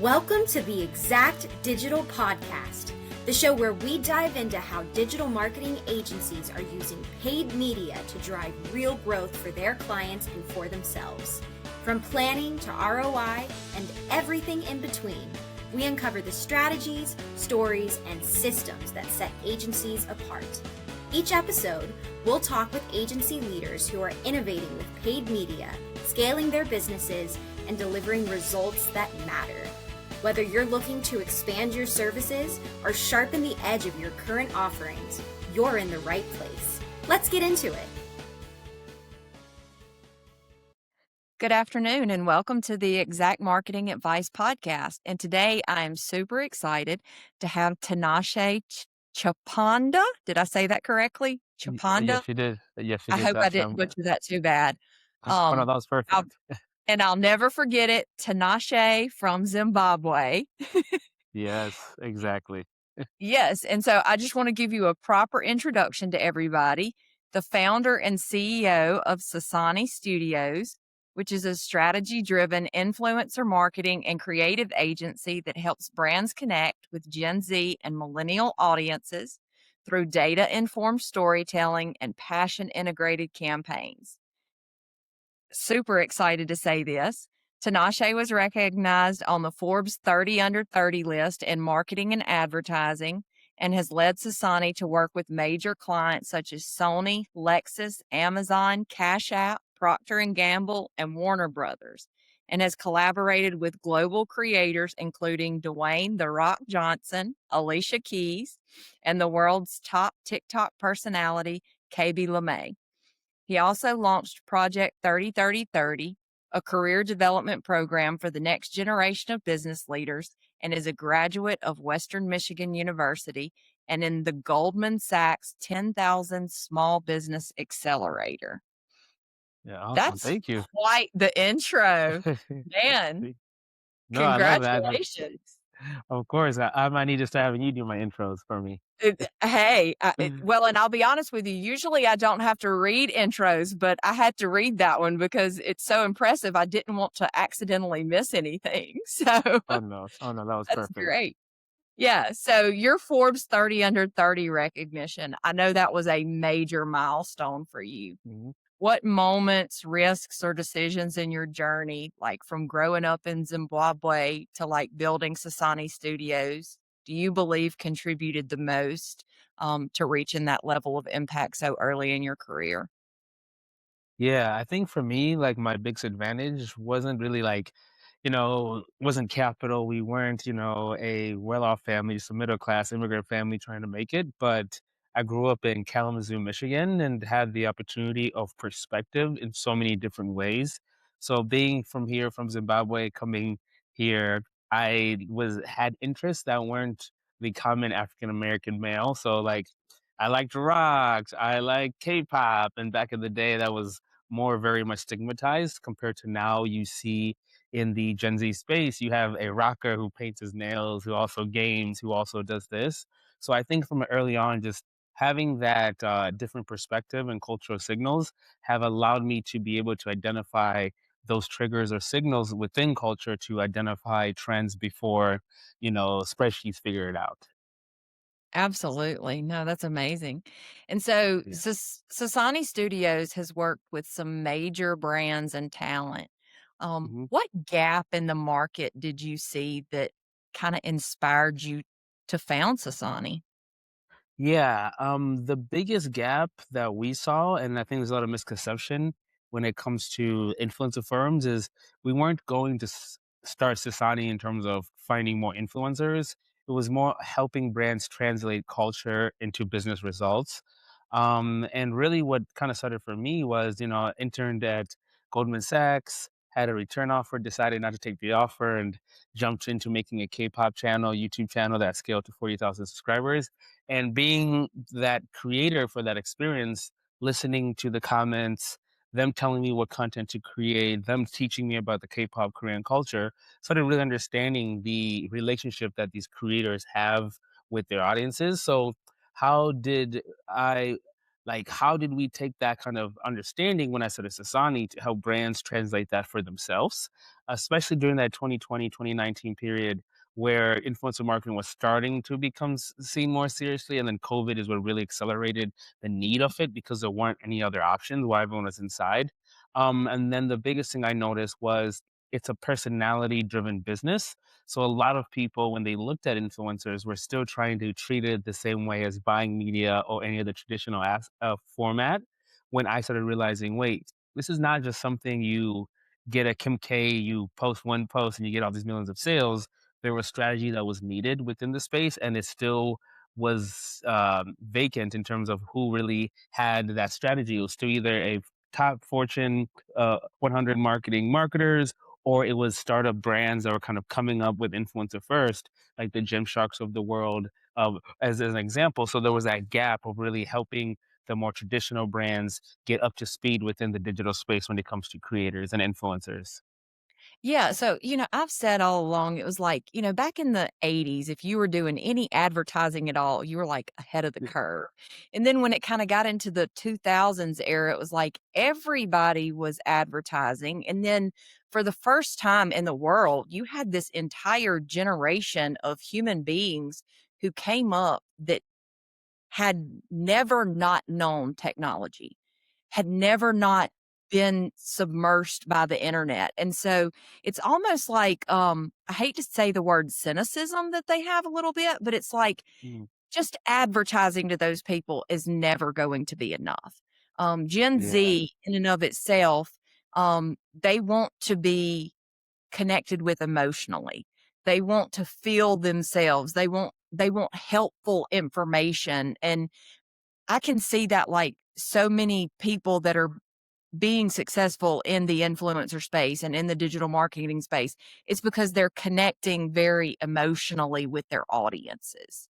Welcome to the Exact Digital Podcast, the show where we dive into how digital marketing agencies are using paid media to drive real growth for their clients and for themselves. From planning to ROI and everything in between, we uncover the strategies, stories, and systems that set agencies apart. Each episode, we'll talk with agency leaders who are innovating with paid media, scaling their businesses, and delivering results that matter. Whether you're looking to expand your services or sharpen the edge of your current offerings, you're in the right place. Let's get into it. Good afternoon and welcome to the Exact Marketing Advice Podcast. And today I am super excited to have Tinashe Chaponda. Did I say that correctly? Chaponda? Yes, you did. Yes, you I did. hope I That's didn't butcher that too bad. oh no, Um, that was I'll, perfect. I'll never forget it. Tinashe from Zimbabwe. Yes, exactly. Yes. And so I just want to give you a proper introduction to everybody. The founder and CEO of Sosani Studios, which is a strategy-driven influencer marketing and creative agency that helps brands connect with Gen Z and millennial audiences through data-informed storytelling and passion-integrated campaigns. Super excited to say this. Tinashe was recognized on the Forbes 30 Under 30 list in marketing and advertising and has led Sosani to work with major clients such as Sony, Lexus, Amazon, Cash App, Procter & Gamble, and Warner Brothers, and has collaborated with global creators including Dwayne "The Rock" Johnson, Alicia Keys, and the world's top TikTok personality, KB LeMay. He also launched Project 30-30-30, a career development program for the next generation of business leaders, and is a graduate of Western Michigan University and in the Goldman Sachs 10,000 Small Business Accelerator. Yeah, awesome. That's Thank you. quite the intro. Man, No, I love that. congratulations. Of course, I might need to start having you do my intros for me. Hey, well, and I'll be honest with you, usually I don't have to read intros, but I had to read that one because it's so impressive. I didn't want to accidentally miss anything. So Oh no, that was that's perfect. great. Yeah. So your Forbes 30 Under 30 recognition, I know that was a major milestone for you. Mhm. What moments, risks, or decisions in your journey, like from growing up in Zimbabwe to like building Sosani Studios, do you believe contributed the most to reaching that level of impact so early in your career? Yeah, I think for me, like my biggest advantage wasn't really like, wasn't capital. We weren't, a well-off family, just a middle-class immigrant family trying to make it. But I grew up in Kalamazoo, Michigan, and had the opportunity of perspective in so many different ways. So being from here, from Zimbabwe, coming here, I was had interests that weren't the common African American male. So like I liked rocks, I like K-pop, and back in the day that was more very much stigmatized compared to now you see in the Gen Z space, you have a rocker who paints his nails, who also games, who also does this. So I think from early on, just having that different perspective and cultural signals have allowed me to be able to identify those triggers or signals within culture to identify trends before, spreadsheets figure it out. Absolutely. No, that's amazing. And so Yeah. Sasani Studios has worked with some major brands and talent. Mhm. What gap in the market did you see that kind of inspired you to found Sasani? Yeah, the biggest gap that we saw, and I think there's a lot of misconception when it comes to influencer firms, is we weren't going to start Sasani in terms of finding more influencers. It was more helping brands translate culture into business results. And really, what kind of started for me was, I interned at Goldman Sachs, had a return offer, decided not to take the offer, and jumped into making a K-pop channel, YouTube channel that scaled to 40,000 subscribers and being that creator for that experience, listening to the comments, them telling me what content to create, them teaching me about the K-pop Korean culture, started really understanding the relationship that these creators have with their audiences. So how did I like how did we take that kind of understanding when I started Sasani to help brands translate that for themselves, especially during that 2020 2019 period where influencer marketing was starting to become seen more seriously, and then COVID is what really accelerated the need of it because there weren't any other options while everyone was inside. And then the biggest thing I noticed was it's a personality driven business. So a lot of people, when they looked at influencers, were still trying to treat it the same way as buying media or any other traditional format. When I started realizing, wait, this is not just something you get a Kim K, you post one post and you get all these millions of sales. There was strategy that was needed within the space, and it still was vacant in terms of who really had that strategy. It was still either a top Fortune 100 marketers, or it was startup brands that were kind of coming up with influencer first, like the Gymsharks of the world, as an example. So there was that gap of really helping the more traditional brands get up to speed within the digital space when it comes to creators and influencers. Yeah, so, I've said all along, it was like, back in the '80s, if you were doing any advertising at all, you were like ahead of the curve. And then when it kind of got into the 2000s era, it was like everybody was advertising. And then for the first time in the world, you had this entire generation of human beings who came up that had never not known technology, had never not been submersed by the internet. And so it's almost like, I hate to say the word cynicism that they have a little bit, but it's like Mm, just advertising to those people is never going to be enough. Gen yeah. Z in and of itself, they want to be connected with emotionally. They want to feel themselves. They want helpful information. And I can see that, like, so many people that are being successful in the influencer space and in the digital marketing space, it's because they're connecting very emotionally with their audiences.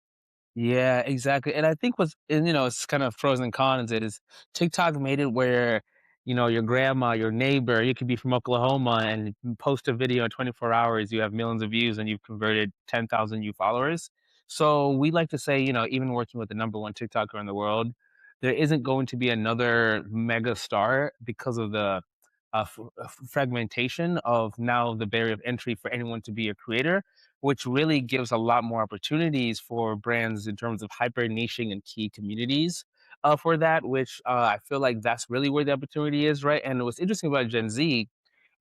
Yeah, exactly. And I think it's kind of pros and cons is TikTok made it where, your grandma, your neighbor, you could be from Oklahoma and you post a video in 24 hours, you have millions of views and you've converted 10,000 new followers. So we like to say, even working with the number one TikToker in the world, there isn't going to be another mega star because of the fragmentation of now the barrier of entry for anyone to be a creator, which really gives a lot more opportunities for brands in terms of hyper niching and key communities for that, which I feel like that's really where the opportunity is, right? And what's interesting about Gen Z,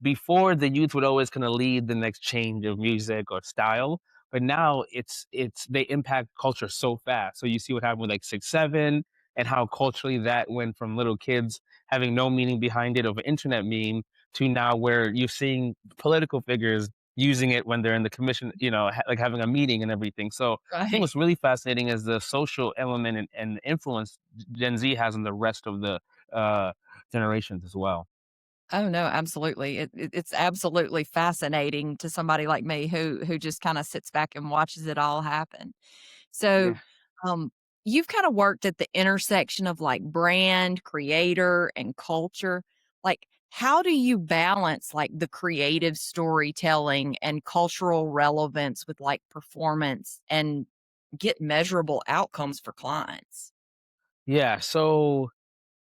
before the youth would always kind of lead the next change of music or style, but now it's they impact culture so fast. So you see what happened with like 6 7 and how culturally that went from little kids having no meaning behind it of an internet meme to now where you're seeing political figures using it when they're in the commission, like having a meeting and everything. So I think Right. what's really fascinating is the social element and influence Gen Z has on the rest of the uh, generations as well. Oh, no, absolutely. It's absolutely fascinating to somebody like me who just kinda sits back and watches it all happen. So, Yeah. um, you've kinda worked at the intersection of, like, brand, creator, and culture. Like, how do you balance, like, the creative storytelling and cultural relevance with, like, performance and get measurable outcomes for clients? Yeah. So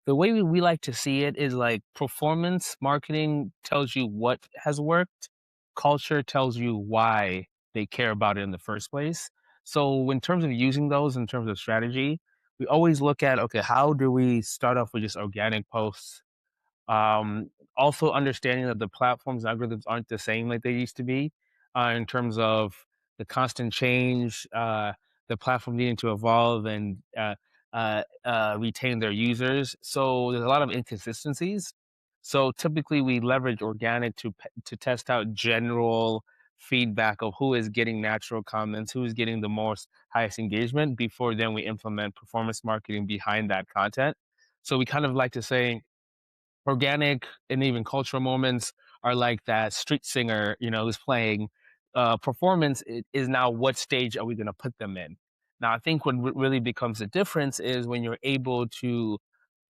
the way we like to see it is like performance marketing tells you what has worked, culture tells you why they care about it in the first place. So, in terms of using those in terms of strategy, we always look at okay, how do we start off with just organic posts? Also understanding that the platforms and algorithms aren't the same like they used to be, in terms of the constant change, the platform needing to evolve and retain their users. So there's a lot of inconsistencies. So typically we leverage organic to test out general feedback of who is getting natural comments, who is getting the most highest engagement before then we implement performance marketing behind that content. So we kind of like to say organic and even cultural moments are like that street singer, who's playing. Performance is now what stage are we going to put them in? Now, I think what really becomes the difference is when you're able to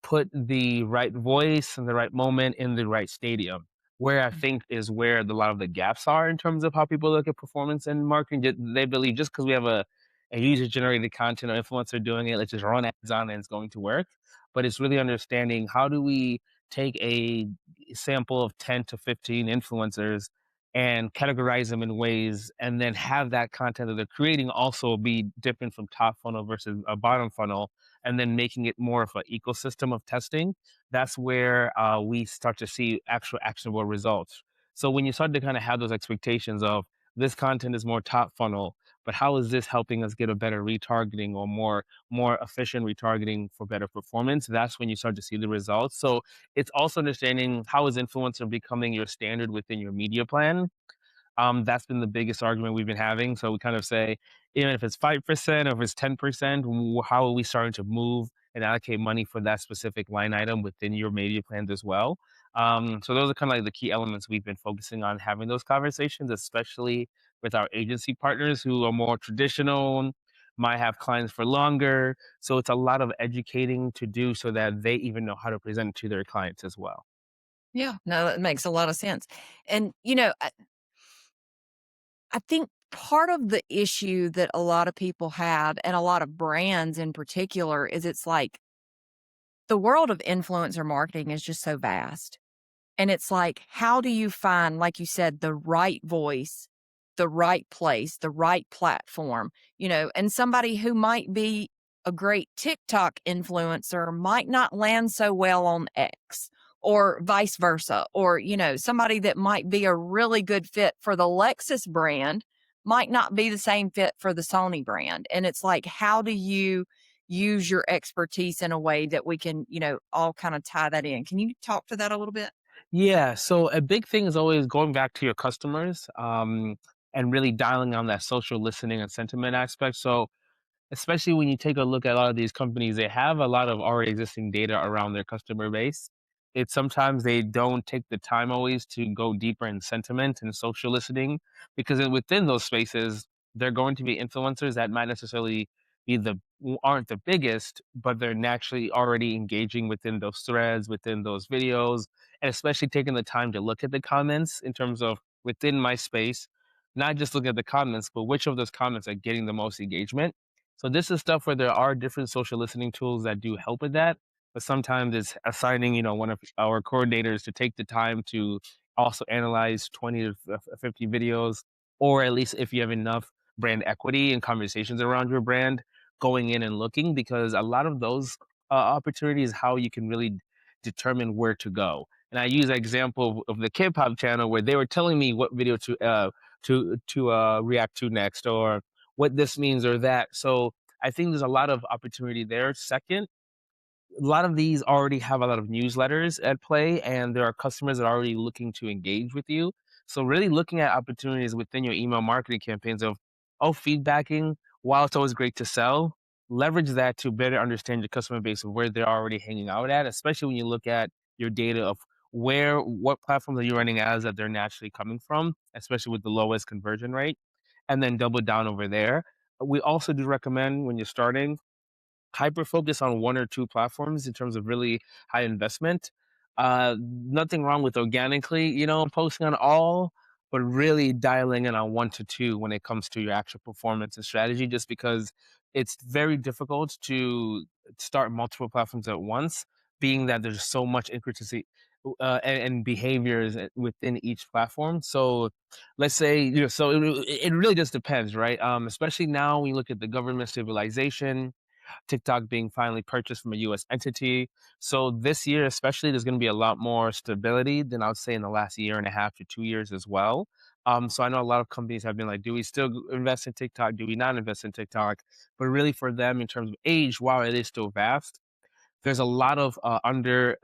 put the right voice and the right moment in the right stadium. Where I think is where a lot of the gaps are in terms of how people look at performance and marketing. They believe just because we have a user generated content or influencer doing it, let's just run ads on it and it's going to work. but it's really understanding how do we take a sample of 10 to 15 influencers and categorize them in ways and then have that content that they're creating also be different from top funnel versus a bottom funnel, and then making it more of an ecosystem of testing. That's where we start to see actual actionable results. So when you start to kind of have those expectations of this content is more top funnel, but how is this helping us get a better retargeting or more efficient retargeting for better performance? That's when you start to see the results. So it's also understanding how is influencer becoming your standard within your media plan. That's been the biggest argument we've been having. So we kind of say, even if it's 5% or if it's 10%, how are we starting to move and allocate money for that specific line item within your media plans as well? So those are kind of like the key elements we've been focusing on having those conversations, especially with our agency partners who are more traditional, might have clients for longer. So it's a lot of educating to do so that they even know how to present it to their clients as well. Yeah, no, that makes a lot of sense. And, I think part of the issue that a lot of people had, and a lot of brands in particular, is it's like the world of influencer marketing is just so vast. And it's like, how do you find, like you said, the right voice, the right place, the right platform, and somebody who might be a great TikTok influencer might not land so well on X or vice versa. Or, somebody that might be a really good fit for the Lexus brand might not be the same fit for the Sony brand. And it's like, how do you use your expertise in a way that we can, all kind of tie that in? Can you talk to that a little bit? Yeah, so a big thing is always going back to your customers, and really dialing on that social listening and sentiment aspect. So especially when you take a look at a lot of these companies, they have a lot of already existing data around their customer base. It's sometimes they don't take the time always to go deeper in sentiment and social listening, because within those spaces, they're going to be influencers that might necessarily be aren't the biggest, but they're naturally already engaging within those threads, within those videos, and especially taking the time to look at the comments in terms of within my space, not just looking at the comments, but which of those comments are getting the most engagement. So this is stuff where there are different social listening tools that do help with that, but sometimes it's assigning, one of our coordinators to take the time to also analyze 20 to 50 videos, or at least if you have enough brand equity and conversations around your brand, going in and looking, because a lot of those opportunities how you can really determine where to go. And I use an example of the K-pop channel where they were telling me what video to react to next, or what this means or that. So I think there's a lot of opportunity there. Second, a lot of these already have a lot of newsletters at play, and there are customers that are already looking to engage with you. So really looking at opportunities within your email marketing campaigns of, feedbacking, while it's always great to sell, leverage that to better understand your customer base of where they're already hanging out at, especially when you look at your data of what platforms are you running ads that they're naturally coming from, especially with the lowest conversion rate, and then double down over there. We also do recommend when you're starting, hyper focus on one or two platforms in terms of really high investment. Nothing wrong with organically, posting on all, but really dialing in on one to two when it comes to your actual performance and strategy, just because it's very difficult to start multiple platforms at once, being that there's so much intricacy and behaviors within each platform. So let's say, so it really just depends, right? Especially now when you look at the government stabilization, TikTok being finally purchased from a US entity. So this year, especially, there's going to be a lot more stability than I would say in the last year and a half to 2 years as well. So I know a lot of companies have been like, do we still invest in TikTok? Do we not invest in TikTok? But really for them in terms of age, while it is still vast, there's a lot of under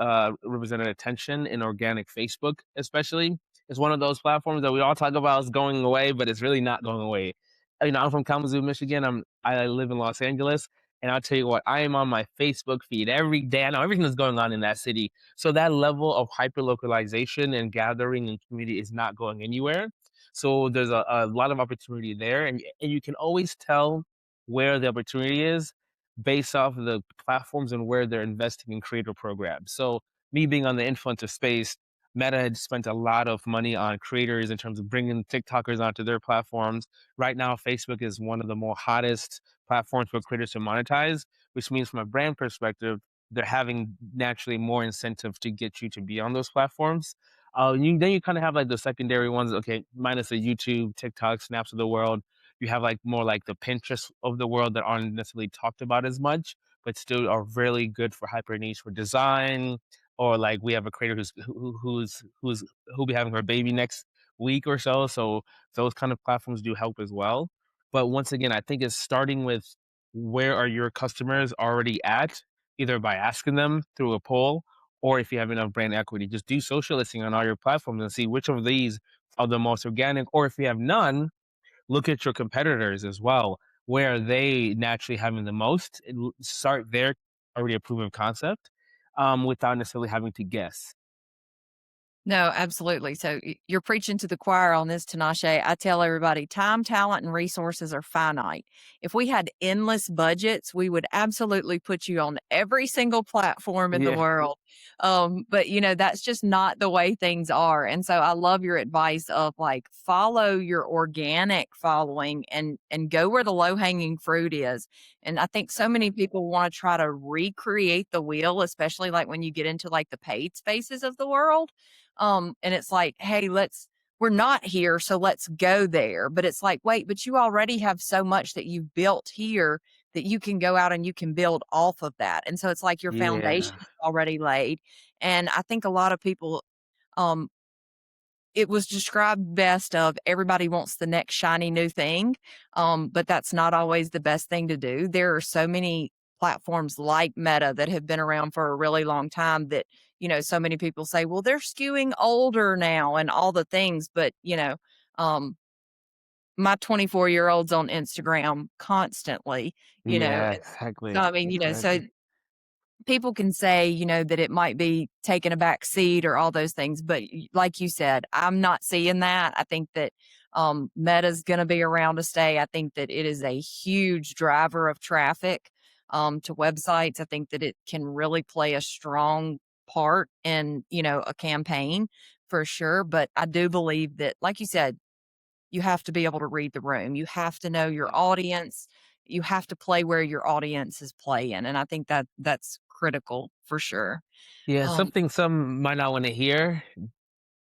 represented attention in organic Facebook, especially. It's one of those platforms that we all talk about is going away, but it's really not going away. I'm from Kalamazoo, Michigan. I live in Los Angeles, and I'll tell you what, I am on my Facebook feed every day. I know everything that's going on in that city. So that level of hyper localization and gathering and community is not going anywhere. So there's a lot of opportunity there, and you can always tell where the opportunity is based off of the platforms and where they're investing in creator programs. So me being on the influencer space, Meta had spent a lot of money on creators in terms of bringing TikTokers onto their platforms. Right now, Facebook is one of the more hottest platforms for creators to monetize, which means from a brand perspective, they're having naturally more incentive to get you to be on those platforms. Then you kind of have like the secondary ones, okay, minus the YouTube, TikTok, Snaps of the world. You have like more like the Pinterest of the world that aren't necessarily talked about as much, but still are really good for hyper niche for design. Or like we have a creator who'll be having her baby next week or so. So those kind of platforms do help as well. But once again, I think it's starting with where are your customers already at, either by asking them through a poll, or if you have enough brand equity, just do social listening on all your platforms and see which of these are the most organic. Or if you have none, look at your competitors as well. Where are they naturally having the most? Start there, already a proven concept, without necessarily having to guess. No, absolutely. So you're preaching to the choir on this, Tinashe. I tell everybody time, talent, and resources are finite. If we had endless budgets, we would absolutely put you on every single platform in the Yeah. world. But that's just not the way things are. And so I love your advice of like follow your organic following and go where the low hanging fruit is. And I think so many people want to try to recreate the wheel, especially like when you get into like the paid spaces of the world. And it's like, hey, we're not here, so let's go there. But it's like, wait, but you already have so much that you've built here that you can go out and you can build off of that. And so it's like your foundation Yeah. is already laid. And I think a lot of people, um, it was described best of everybody wants the next shiny new thing. But that's not always the best thing to do. There are so many platforms like Meta that have been around for a really long time that, so many people say, well, they're skewing older now and all the things. But, um, my 24-year-old's on Instagram constantly, Yeah, so exactly. I mean, so Exactly. people can say, that it might be taking a back seat or all those things, but like you said, I'm not seeing that. I think that Meta's going to be around to stay. I think that it is a huge driver of traffic to websites. I think that it can really play a strong part in, a campaign for sure. But I do believe that, like you said, you have to be able to read the room. You have to know your audience. You have to play where your audience is playing, and I think that that's critical for sure. Yeah, Um, something some might not want to hear.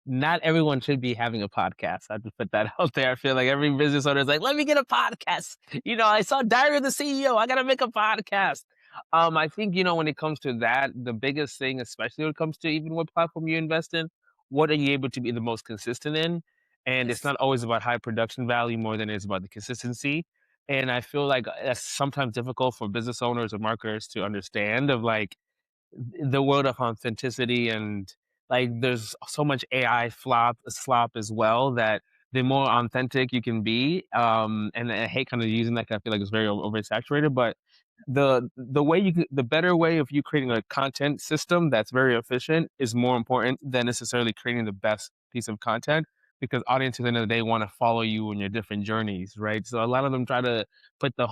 Not everyone should be having a podcast. I have to put that out there. I feel like every business owner is like, let me get a podcast. I saw Diary of the CEO. I got to make a podcast. I think, when it comes to that, the biggest thing, especially when it comes to even what platform you invest in, what are you able to be the most consistent in? And it's yes. not always about high production value more than it's about the consistency. And I feel like that's sometimes difficult for business owners or marketers to understand of like, the world of authenticity and like there's so much AI slop as well that the more authentic you can be, and I hate kind of using that 'cause I feel like it's very oversaturated, but the better way of you creating a content system that's very efficient is more important than necessarily creating the best piece of content because audiences at the end of the day want to follow you in your different journeys, right? So a lot of them try to put the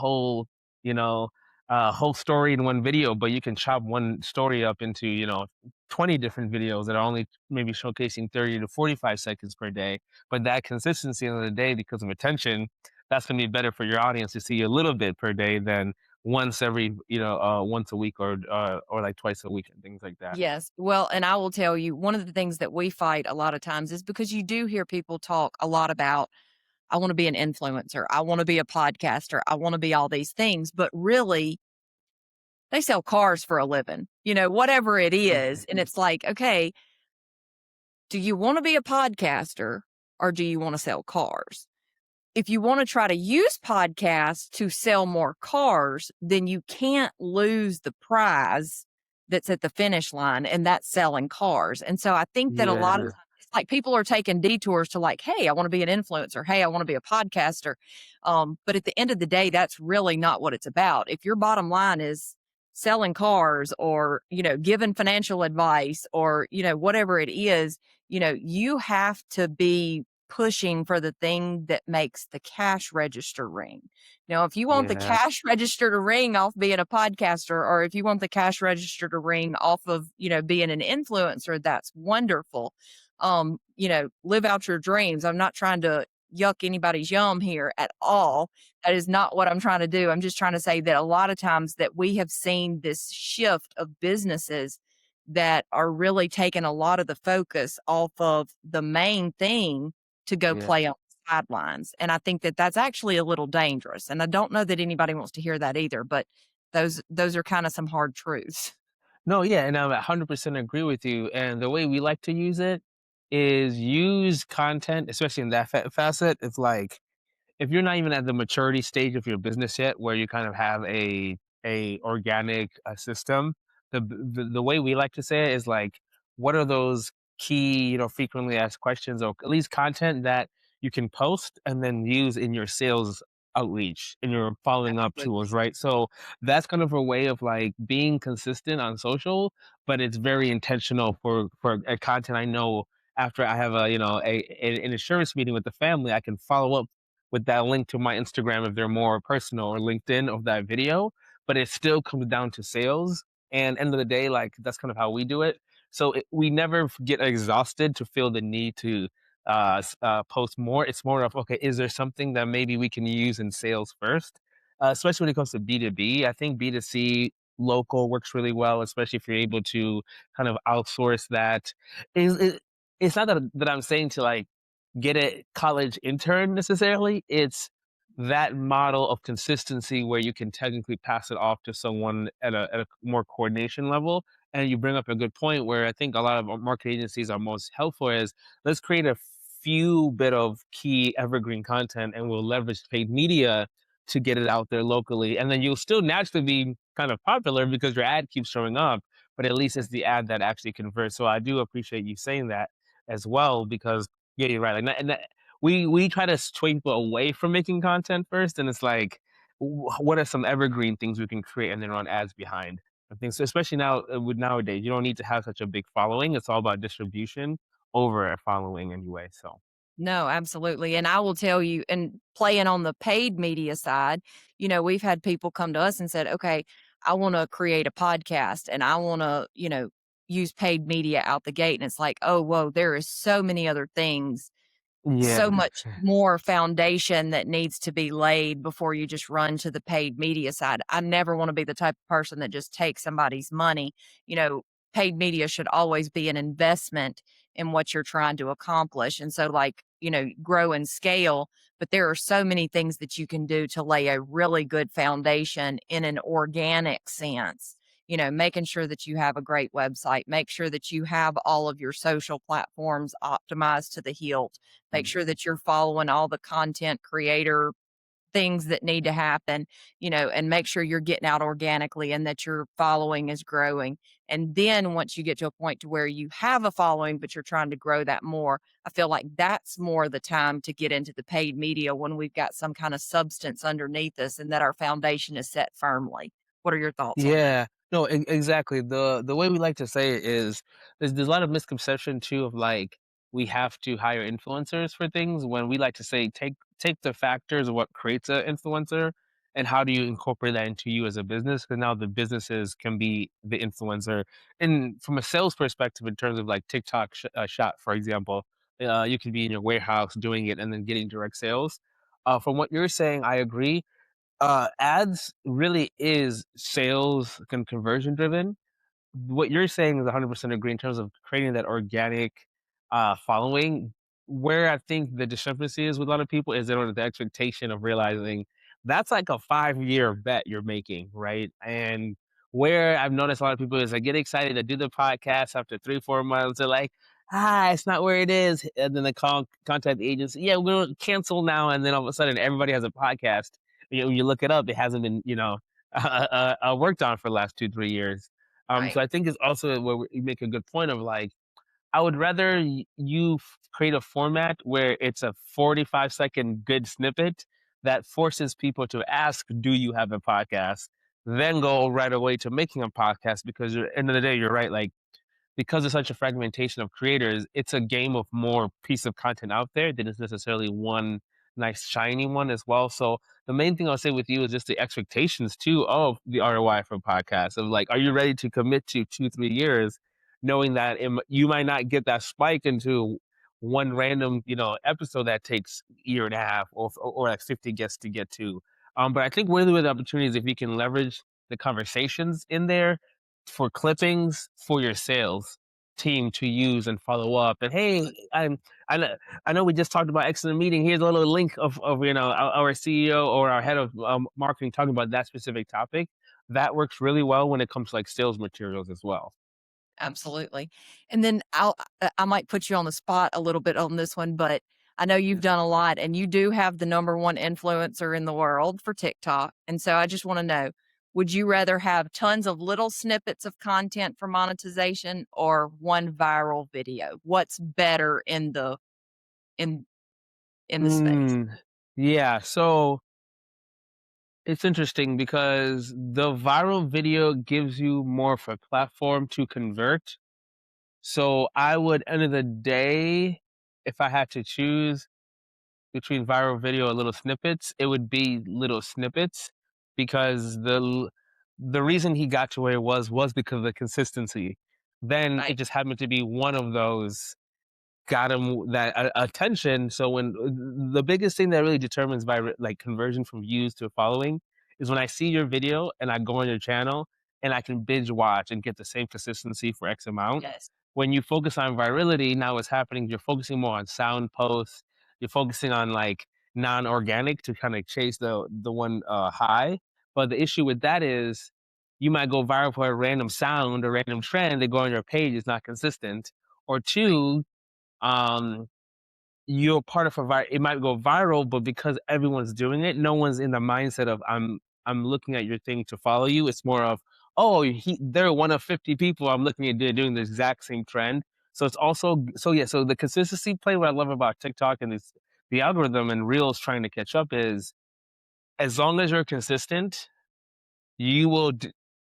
you know, whole story in one video, but you can chop one story up into, 20 different videos that are only maybe showcasing 30 to 45 seconds per day. But that consistency in the day, because of attention, that's going to be better for your audience to see a little bit per day than once a week or like twice a week and things like that. Yes. Well, and I will tell you, one of the things that we fight a lot of times is because you do hear people talk a lot about, I want to be an influencer, I want to be a podcaster, I want to be all these things, but really they sell cars for a living, whatever it is. And it's like, okay, do you want to be a podcaster or do you want to sell cars? If you want to try to use podcasts to sell more cars, then you can't lose the prize that's at the finish line, and that's selling cars. And so I think that a lot of Yeah. times it's like people are taking detours to like, hey, I want to be an influencer. Hey, I want to be a podcaster. But at the end of the day, that's really not what it's about. If your bottom line is selling cars or, giving financial advice or, whatever it is, you have to be pushing for the thing that makes the cash register ring. If you want the Yeah. cash register to ring off being a podcaster, or if you want the cash register to ring off of, being an influencer, that's wonderful. Live out your dreams. I'm not trying to, yuck anybody's yum here at all. That is not what I'm trying to do. I'm just trying to say that a lot of times that we have seen this shift of businesses that are really taking a lot of the focus off of the main thing to go Yeah. play on the sidelines. And I think that that's actually a little dangerous. And I don't know that anybody wants to hear that either, but those are kind of some hard truths. No, yeah, and I 100% agree with you. And the way we like to use it is use content, especially in that facet. It's like if you're not even at the maturity stage of your business yet, where you kind of have a organic system, the way we like to say it is like, what are those key, frequently asked questions, or at least content that you can post and then use in your sales outreach in your following up tools, Absolutely. right? So that's kind of a way of like being consistent on social, but it's very intentional for a content. I know after I have a an insurance meeting with the family, I can follow up with that link to my Instagram if they're more personal, or LinkedIn of that video, but it still comes down to sales. And end of the day, like that's kind of how we do it. So we never get exhausted to feel the need to post more. It's more of, okay, is there something that maybe we can use in sales first? Especially when it comes to B2B. I think B2C local works really well, especially if you're able to kind of outsource that. It's not that I'm saying to like get a college intern necessarily. It's that model of consistency where you can technically pass it off to someone at a more coordination level. And you bring up a good point where I think a lot of market agencies are most helpful is, let's create a few bit of key evergreen content and we'll leverage paid media to get it out there locally. And then you'll still naturally be kind of popular because your ad keeps showing up, but at least it's the ad that actually converts. So I do appreciate you saying that as well, because yeah, you're right. Like, we try to sway people away from making content first, and it's like, what are some evergreen things we can create and then run ads behind? I think so, especially now with nowadays, you don't need to have such a big following. It's all about distribution over a following anyway. So No, absolutely. And I will tell you, and playing on the paid media side, we've had people come to us and said, okay, I want to create a podcast and I want to, use paid media out the gate. And it's like, oh, whoa, there is so many other things, yeah, so much more foundation that needs to be laid before you just run to the paid media side. I never want to be the type of person that just takes somebody's money. You know, Paid media should always be an investment in what you're trying to accomplish. And so, like, grow and scale, but there are so many things that you can do to lay a really good foundation in an organic sense. Making sure that you have a great website, make sure that you have all of your social platforms optimized to the hilt, make sure that you're following all the content creator things that need to happen, and make sure you're getting out organically and that your following is growing. And then once you get to a point to where you have a following, but you're trying to grow that more, I feel like that's more the time to get into the paid media when we've got some kind of substance underneath us and that our foundation is set firmly. What are your thoughts on that? yeah. No, exactly. The way we like to say it is, there's a lot of misconception too of like we have to hire influencers for things, when we like to say, take the factors of what creates an influencer and how do you incorporate that into you as a business, because now the businesses can be the influencer. And from a sales perspective, in terms of like TikTok shot, for example, you can be in your warehouse doing it and then getting direct sales. From what you're saying, I agree. Ads really is sales and conversion driven. What you're saying is 100% agree in terms of creating that organic following. Where I think the discrepancy is with a lot of people is the expectation of realizing that's like a 5-year bet you're making, right? And where I've noticed a lot of people is, I get excited to do the podcast after 3, 4 months. They're like, it's not where it is. And then they contact the agency. Yeah, we're going to cancel now. And then all of a sudden, everybody has a podcast. When you look it up, it hasn't been, worked on for the last 2, 3 years. Right. So I think it's also where you make a good point of like, I would rather you create a format where it's a 45-second good snippet that forces people to ask, "Do you have a podcast?" Then go right away to making a podcast, because at the end of the day, you're right. Like, because there's such a fragmentation of creators, it's a game of more piece of content out there than is necessarily one nice shiny one as well. So the main thing I'll say with you is just the expectations too of the ROI for podcasts, of like, are you ready to commit to 2, 3 years, knowing that you might not get that spike into one random, episode that takes a year and a half or like 50 guests to get to. But I think one of the opportunities if you can leverage the conversations in there for clippings for your sales team to use and follow up. And hey, I know I know we just talked about excellent meeting. Here's a little link of our CEO or our head of marketing talking about that specific topic. That works really well when it comes to like sales materials as well. Absolutely. And then I might put you on the spot a little bit on this one, but I know you've done a lot and you do have the number one influencer in the world for TikTok. And so I just want to know, would you rather have tons of little snippets of content for monetization or one viral video? What's better in in the space? Mm, yeah. So it's interesting because the viral video gives you more of a platform to convert. So I would, end of the day, if I had to choose between viral video and little snippets, it would be little snippets because the reason he got to where he was because of the consistency. Then it Right. just happened to be one of those got him that attention. So when the biggest thing that really determines like conversion from views to following is when I see your video and I go on your channel and I can binge watch and get the same consistency for X amount. Yes. When you focus on virality, now what's happening, you're focusing more on sound posts, you're focusing on like non-organic to kind of chase the one high. But the issue with that is you might go viral for a random sound or random trend that go on your page is not consistent. Or Right. two, um, you're part of it might go viral, but because everyone's doing it, no one's in the mindset of I'm looking at your thing to follow you. It's more of, oh, they're one of 50 people I'm looking at doing the exact same trend. So it's also so yeah, so the consistency play what I love about TikTok and it's the algorithm and Reels trying to catch up is as long as you're consistent, you will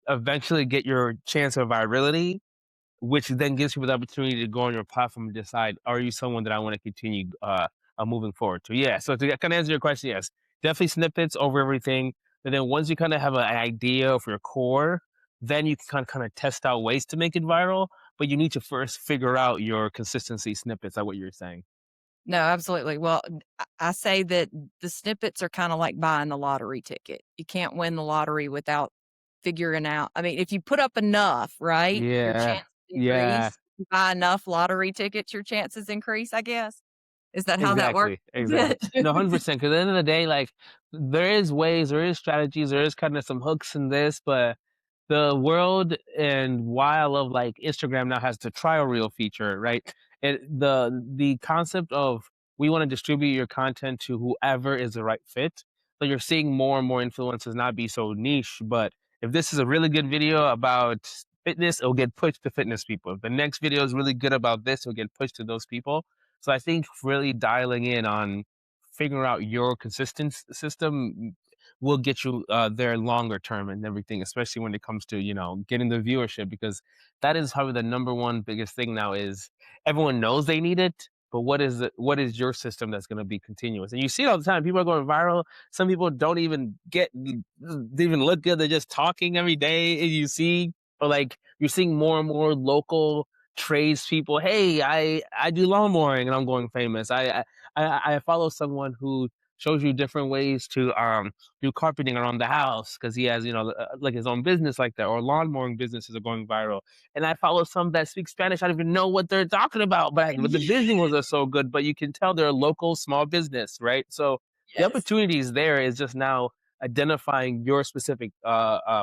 eventually get your chance of virality, which then gives people the opportunity to go on your platform and decide, are you someone that I want to continue moving forward to? Yeah. So to kind of answer your question, yes, definitely snippets over everything. And then once you kind of have an idea of your core, then you can kind of test out ways to make it viral. But you need to first figure out your consistency snippets, like what you're saying. No, absolutely. Well, I say that the snippets are kind of like buying the lottery ticket. You can't win the lottery without figuring out. I mean, if you put up enough, right, your Yeah. chances Yeah. increase. You buy enough lottery tickets, your chances increase, I guess. Is that how that works? Exactly, exactly. No, 100%. Because at the end of the day, like there is ways, there is strategies, there is kind of some hooks in this, but the world and why I love like Instagram now has the trial reel feature, right? The concept of we want to distribute your content to whoever is the right fit. So you're seeing more and more influencers not be so niche, but if this is a really good video about fitness, it'll get pushed to fitness people. If the next video is really good about this, it'll get pushed to those people. So I think really dialing in on figuring out your consistent system will get you there longer term and everything, especially when it comes to getting the viewership because that is probably the number one biggest thing now is everyone knows they need it, but what is your system that's going to be continuous? And you see it all the time. People are going viral. Some people don't even they even look good. They're just talking every day, and you see, or like you're seeing more and more local tradespeople. Hey, I do lawn mowing and I'm going famous. I follow someone who shows you different ways to do carpeting around the house because he has like his own business like that or lawn mowing businesses are going viral. And I follow some that speak Spanish. I don't even know what they're talking about, but the visuals are so good. But you can tell they're a local small business, right? So the Yes. opportunities there is just now identifying your specific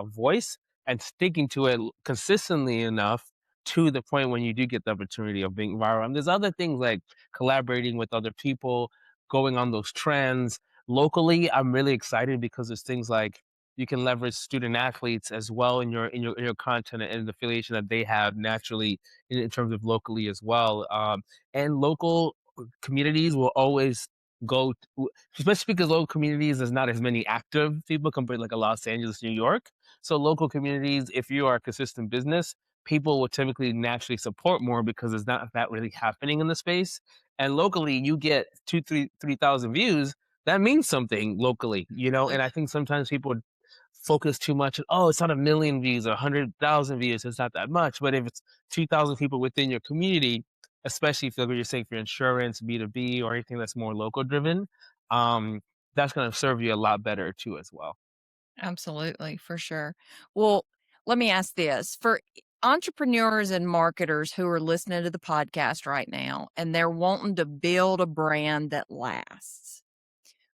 voice and sticking to it consistently enough to the point when you do get the opportunity of being viral. And there's other things like collaborating with other people, going on those trends. Locally, I'm really excited because there's things like you can leverage student athletes as well in your content and the affiliation that they have naturally in terms of locally as well. And local communities will always especially because local communities there's not as many active people compared to like a Los Angeles, New York. So local communities, if you are a consistent business, people will typically naturally support more because there's not that really happening in the space. And locally, you get 3,000 views. That means something locally, And I think sometimes people focus too much. Oh, it's not a million views or 100,000 views. It's not that much. But if it's 2,000 people within your community, especially if you're saying for insurance, B2B, or anything that's more local driven, um, that's going to serve you a lot better too as well. Absolutely, for sure. Well, let me ask this for entrepreneurs and marketers who are listening to the podcast right now and they're wanting to build a brand that lasts.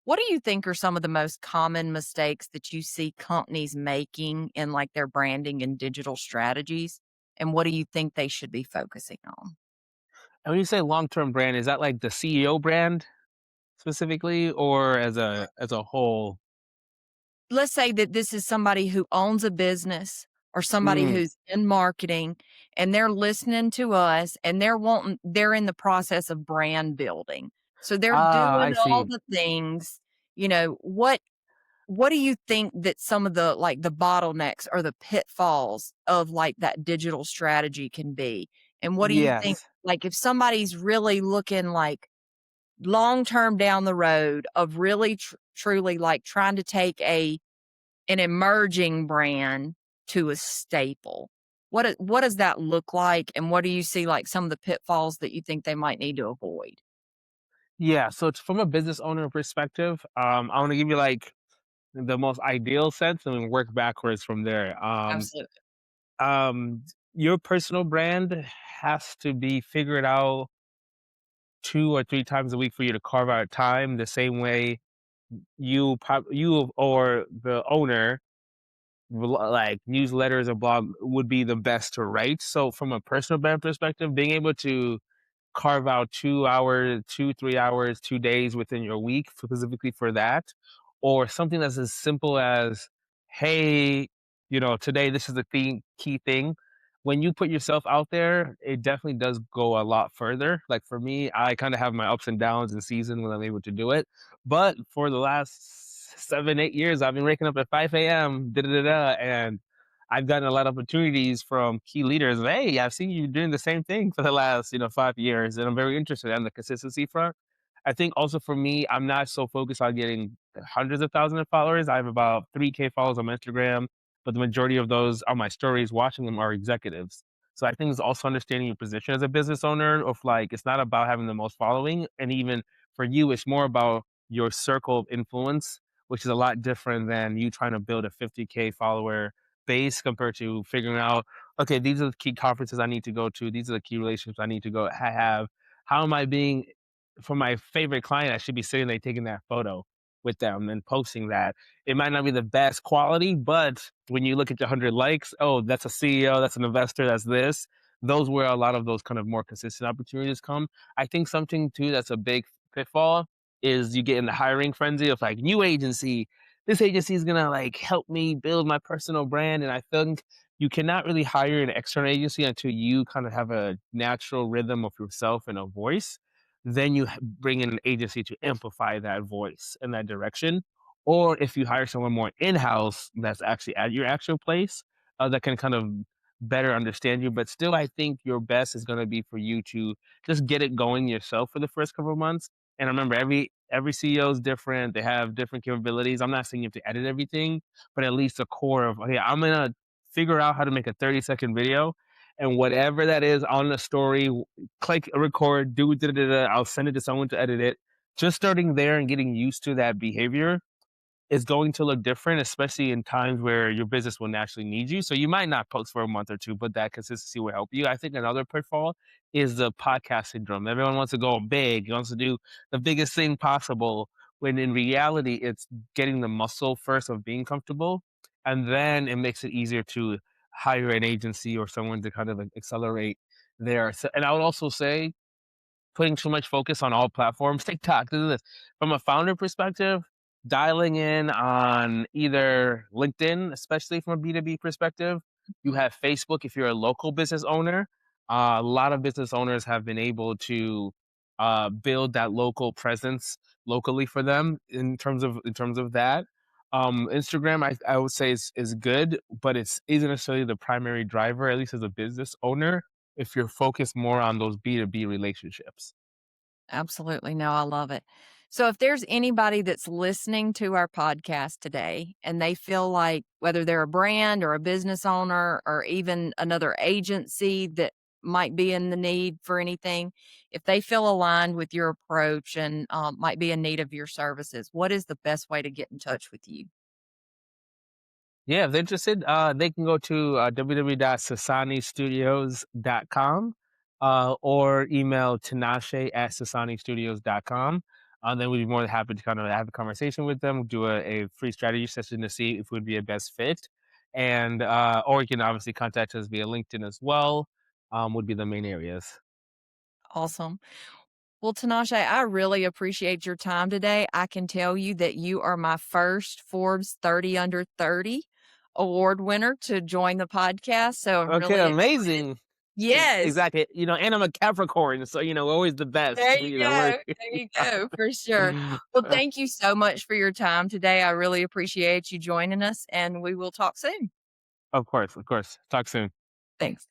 What do you think are some of the most common mistakes that you see companies making in like their branding and digital strategies? And what do you think they should be focusing on? And when you say long-term brand, is that like the CEO brand specifically, or as a whole? Let's say that this is somebody who owns a business or somebody Mm. who's in marketing and they're listening to us and they're in the process of brand building. So they're Ah, doing I all see. the things, what do you think that some of the like the bottlenecks or the pitfalls of like that digital strategy can be? And what do you think Yes. like if somebody's really looking like long term down the road of really truly like trying to take an emerging brand to a staple. What does that look like, and what do you see like some of the pitfalls that you think they might need to avoid? Yeah, so it's from a business owner perspective, I wanna give you, like, the most ideal sense and then work backwards from there. Absolutely. Um, your personal brand has to be figured out 2 or 3 times a week for you to carve out time the same way you or the owner like newsletters or blog would be the best to write. So from a personal brand perspective, being able to carve out 2 hours, 2, 3 hours, 2 days within your week specifically for that, or something that's as simple as, hey, today this is the key thing. When you put yourself out there, it definitely does go a lot further. Like for me, I kind of have my ups and downs in season when I'm able to do it. But for the last 7, 8 years, I've been waking up at 5 a.m. Da, da, da, da, and I've gotten a lot of opportunities from key leaders. Hey, I've seen you doing the same thing for the last, 5 years, and I'm very interested on the consistency front. I think also for me, I'm not so focused on getting hundreds of thousands of followers. I have about 3K followers on Instagram, but the majority of those on my stories watching them are executives. So I think it's also understanding your position as a business owner of like, it's not about having the most following. And even for you, it's more about your circle of influence, which is a lot different than you trying to build a 50K follower base compared to figuring out, okay, these are the key conferences I need to go to. These are the key relationships I need to go have. How am I being for my favorite client? I should be sitting there taking that photo with them and posting that. It might not be the best quality, but when you look at the 100 likes, oh, that's a CEO, that's an investor, that's this. Those where a lot of those kind of more consistent opportunities come. I think something too that's a big pitfall is you get in the hiring frenzy of like new agency, this agency is gonna like help me build my personal brand. And I think you cannot really hire an external agency until you kind of have a natural rhythm of yourself and a voice. Then you bring in an agency to amplify that voice in that direction. Or if you hire someone more in-house that's actually at your actual place, that can kind of better understand you. But still, I think your best is going to be for you to just get it going yourself for the first couple of months. And remember, every CEO is different. They have different capabilities. I'm not saying you have to edit everything, but at least a core of, okay, I'm gonna figure out how to make a 30-second video, and whatever that is on the story, click record, do da, da, da, I'll send it to someone to edit it. Just starting there and getting used to that behavior is going to look different, especially in times where your business will naturally need you. So you might not post for a month or two, but that consistency will help you. I think another pitfall is the podcast syndrome. Everyone wants to go big, wants to do the biggest thing possible, when in reality, it's getting the muscle first of being comfortable. And then it makes it easier to hire an agency or someone to kind of like accelerate there. So, and I would also say, putting too much focus on all platforms. TikTok, this is this. From a founder perspective, dialing in on either LinkedIn, especially from a B2B perspective. You have Facebook if you're a local business owner. A lot of business owners have been able to build that local presence locally for them in terms of that. Instagram, I would say is good, but it's isn't necessarily the primary driver, at least as a business owner, if you're focused more on those B2B relationships. Absolutely. No, I love it. So if there's anybody that's listening to our podcast today and they feel like whether they're a brand or a business owner or even another agency that might be in the need for anything, if they feel aligned with your approach and might be in need of your services, what is the best way to get in touch with you? Yeah, if they're interested, they can go to www.sosanistudios.com or email tinashe@sosanistudios.com. Then we'd be more than happy to kind of have a conversation with them, do a free strategy session to see if we'd be a best fit. And or you can obviously contact us via LinkedIn as well, would be the main areas. Awesome. Well, Tinashe, I really appreciate your time today. I can tell you that you are my first Forbes 30 Under 30 award winner to join the podcast. So I'm Okay, really excited. amazing. Yes. Exactly. And I'm a Capricorn, so always the best. There you go. There you go, for sure. Well, thank you so much for your time today. I really appreciate you joining us, and we will talk soon. Of course, of course. Talk soon. Thanks.